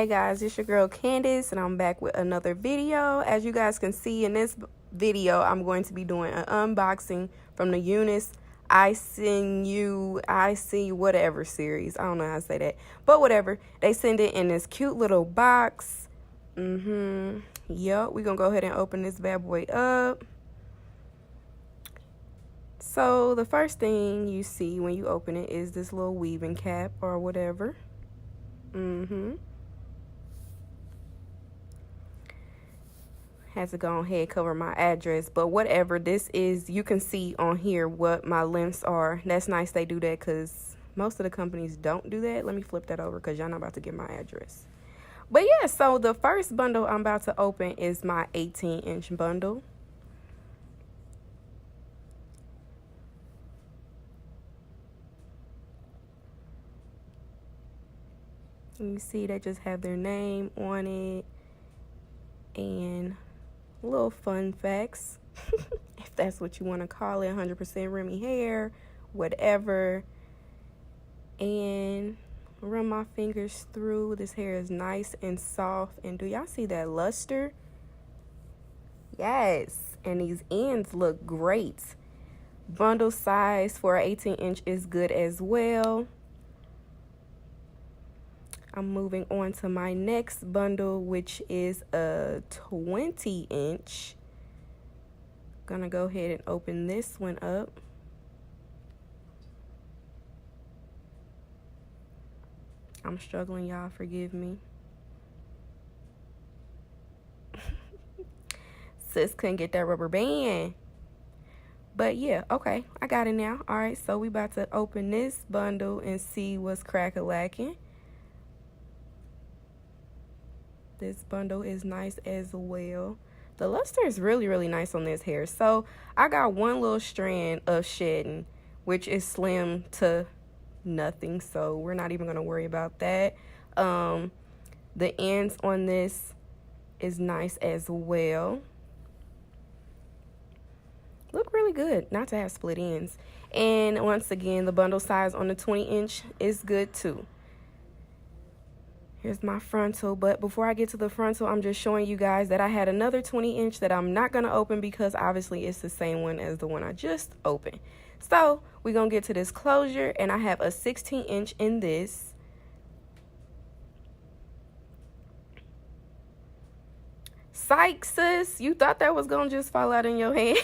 Hey guys, it's your girl Candace and I'm back with another video. As you guys can see in this video, I'm going to be doing an unboxing from the Unice Icenu whatever series. I don't know how to say that, but whatever. They send it in this cute little box. Yup, we're gonna go ahead and open this bad boy up. So the first thing you see when you open it is this little weaving cap or whatever. Has to go ahead cover my address, but whatever. This is, you can see on here what my lengths are. That's nice they do that because most of the companies don't do that. Let me flip that over because y'all not about to get my address. But yeah, so the first bundle I'm about to open is my 18-inch bundle. You see they just have their name on it and little fun facts, if that's what you want to call it. 100% Remy hair, whatever. And run my fingers through. This hair is nice and soft. And do y'all see that luster? Yes. And these ends look great. Bundle size for an 18-inch is good as well. I'm moving on to my next bundle, which is a 20-inch. Gonna go ahead and open this one up. I'm struggling, y'all, forgive me. Sis couldn't get that rubber band. But yeah, okay, I got it now. All right, so we about to open this bundle and see what's crack-a-lacking. This bundle is nice as well. The luster is really, really nice on this hair. So I got one little strand of shedding, which is slim to nothing. So we're not even going to worry about that. The ends on this is nice as well. Look really good not to have split ends. And once again, the bundle size on the 20-inch is good too. Here's my frontal, but before I get to the frontal, I'm just showing you guys that I had another 20-inch that I'm not going to open because obviously it's the same one as the one I just opened. So we're going to get to this closure, and I have a 16-inch in this. Psych, sis, you thought that was going to just fall out in your hand?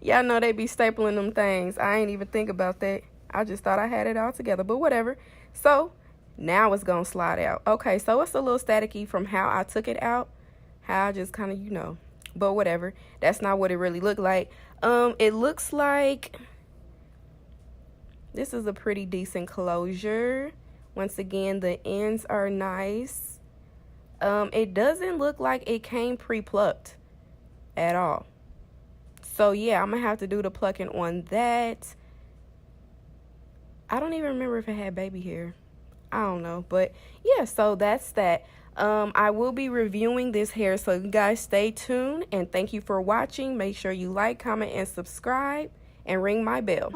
Y'all know they be stapling them things. I ain't even think about that. I just thought I had it all together, but whatever. So now it's gonna slide out. Okay, so it's a little staticky from how I took it out, how I just kind of, you know, but whatever. That's not what it really looked like. It looks like this is a pretty decent closure. Once again, the ends are nice. It doesn't look like it came pre-plucked at all. So yeah, I'm gonna have to do the plucking on that. I don't even remember if it had baby hair. I don't know, but yeah, so that's that. I will be reviewing this hair, so you guys stay tuned, and thank you for watching. Make sure you like, comment, and subscribe, and ring my bell.